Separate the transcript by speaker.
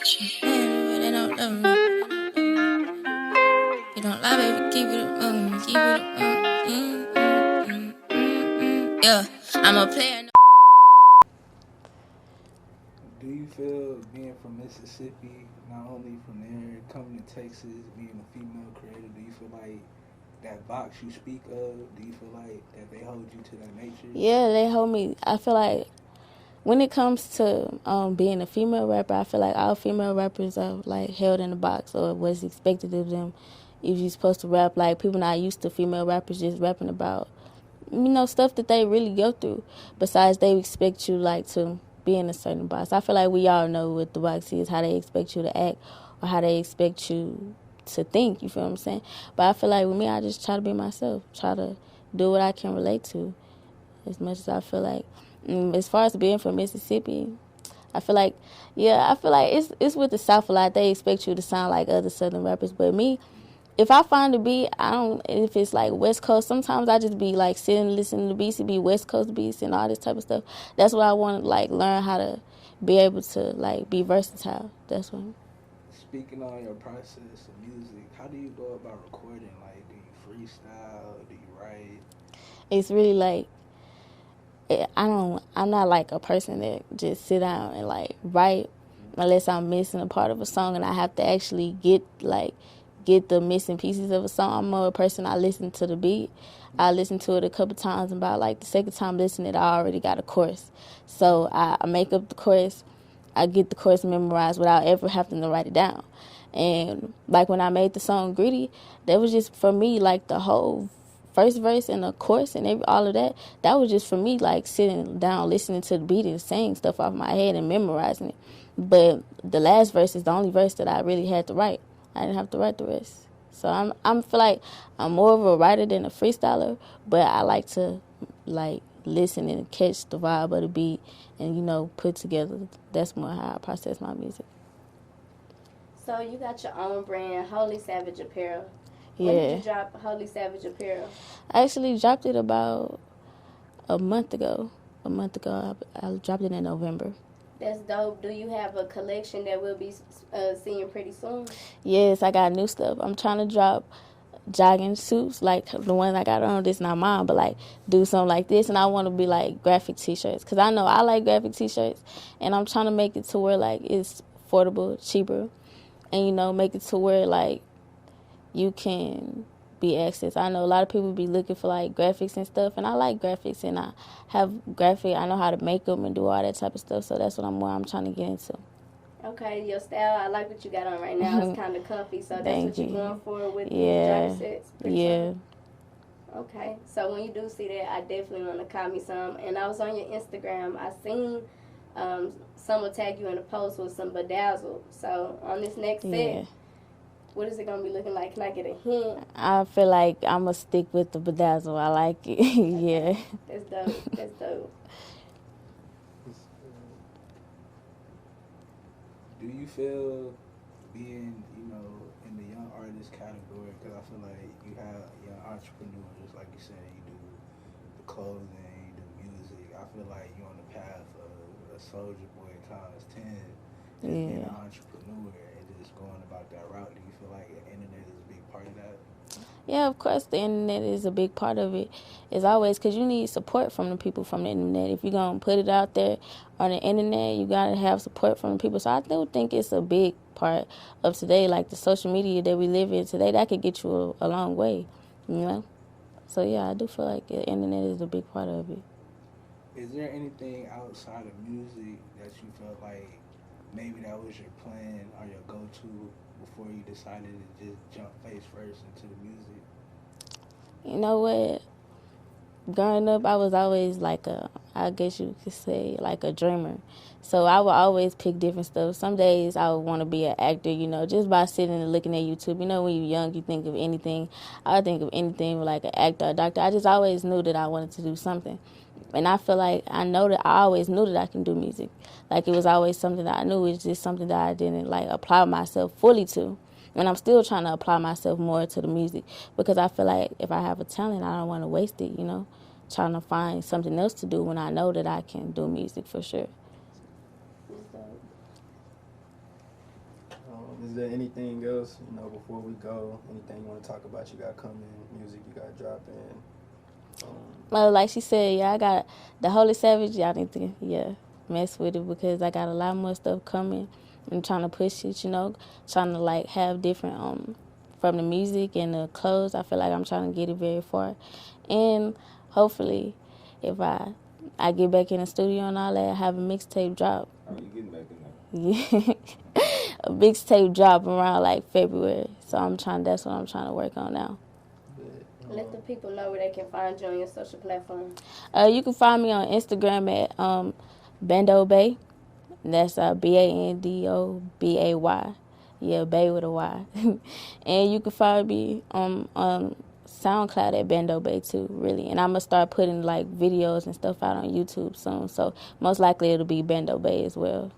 Speaker 1: They don't love me. You don't lie, baby, keep it up, keep it up. Yeah, I'm a player.
Speaker 2: Do you feel being from Mississippi, not only from there, coming to Texas, being a female creator, do you feel like that box you speak of, do you feel like that they hold you to that nature?
Speaker 3: Yeah, they hold me. I feel like when it comes to being a female rapper, I feel like all female rappers are like held in a box or what's expected of them. If you're supposed to rap, like people not used to female rappers just rapping about, stuff that they really go through. Besides, they expect you like to be in a certain box. I feel like we all know what the box is, how they expect you to act or how they expect you to think. You feel what I'm saying? But I feel like with me, I just try to be myself, try to do what I can relate to, as much as I feel like. As far as being from Mississippi, I feel like, it's with the South a lot. They expect you to sound like other Southern rappers. But me, if I find a beat, if it's like West Coast, sometimes I just be like sitting listening to beats. It be West Coast beats and all this type of stuff. That's what I want to like learn how to be able to like be versatile. That's what.
Speaker 2: Speaking on your process of music, how do you go about recording? Like, do you freestyle? Do you write?
Speaker 3: It's really like, I'm not like a person that just sit down and like write unless I'm missing a part of a song and I have to actually get the missing pieces of a song. I'm more a person, I listen to the beat. I listen to it a couple times, and about like the second time listening, I already got a chorus. So I make up the chorus. I get the chorus memorized without ever having to write it down. And like when I made the song Greedy, that was just for me like the whole first verse and the chorus and all of that. That was just for me like sitting down, listening to the beat and saying stuff off my head and memorizing it. But the last verse is the only verse that I really had to write. I didn't have to write the rest. So I'm feel like I'm more of a writer than a freestyler, but I like to like listen and catch the vibe of the beat and put together. That's more how I process my music.
Speaker 4: So you got your own brand, Holy Savage Apparel.
Speaker 3: Yeah.
Speaker 4: When did you drop Holy Savage Apparel?
Speaker 3: I actually dropped it about a month ago. I dropped it in November.
Speaker 4: That's dope. Do you have a collection that we'll be seeing pretty soon?
Speaker 3: Yes, I got new stuff. I'm trying to drop jogging suits, like the one I got on. This not mine, but like do something like this. And I want to be like graphic t-shirts because I know I like graphic t-shirts. And I'm trying to make it to where like it's affordable, cheaper. And make it to where like you can be accessed. I know a lot of people be looking for like graphics and stuff, and I like graphics, and I know how to make them and do all that type of stuff. So that's what I'm trying to get into.
Speaker 4: Okay, your style, I like what you got on right now. It's kind of comfy, so that's what you're going for with the jogging sets?
Speaker 3: Yeah.
Speaker 4: Okay, so when you do see that, I definitely want to call me some. And I was on your Instagram. I seen someone tag you in a post with some bedazzle. So on this next set, what is it going to be looking like? Can I get a hint?
Speaker 3: I feel like I'm going to stick with the bedazzle. I like it. Yeah.
Speaker 4: That's dope. That's dope.
Speaker 2: Do you feel being, in the young artist category, because I feel like you have young entrepreneurs, like you said, you do the clothing, you do music. I feel like you're on the path of a Soulja Boy times 10, being an entrepreneur and just going about that route. Do you feel like the internet is a big part of that?
Speaker 3: Yeah, of course, the internet is a big part of it. As always, because you need support from the people from the internet. If you're going to put it out there on the internet, you got to have support from the people. So I do think it's a big part of today, like the social media that we live in today, that could get you a long way, So, yeah, I do feel like the internet is a big part of it.
Speaker 2: Is there anything outside of music that you felt like maybe that was your plan or your go-to before you decided to just jump face first into the music?
Speaker 3: You know what? Growing up, I was always like I guess you could say, like a dreamer. So I would always pick different stuff. Some days I would want to be an actor, just by sitting and looking at YouTube. When you're young, you think of anything. I would think of anything like an actor, a doctor. I just always knew that I wanted to do something. And I feel like I always knew that I can do music. Like it was always something that I knew. It's just something that I didn't like apply myself fully to. And I'm still trying to apply myself more to the music because I feel like if I have a talent, I don't want to waste it, trying to find something else to do when I know that I can do music for sure.
Speaker 5: there anything else, before we go? Anything you want to talk about? You got coming, music you got dropping?
Speaker 3: Well, like she said, I got the Holy Savage. Y'all need to, mess with it because I got a lot more stuff coming. I'm trying to push it, trying to like have different from the music and the clothes. I feel like I'm trying to get it very far, and hopefully, if I get back in the studio and all that, I have a mixtape drop.
Speaker 6: How are you getting back in there?
Speaker 3: Yeah, a mixtape drop around like February. So that's what I'm trying to work on now.
Speaker 4: Let the people know where they can find you on your social platforms.
Speaker 3: You can find me on Instagram at Bando Bay. That's BANDOBAY. Yeah, Bay with a Y. And you can find me on SoundCloud at Bando Bay too, really. And I'm going to start putting like videos and stuff out on YouTube soon. So most likely it'll be Bando Bay as well.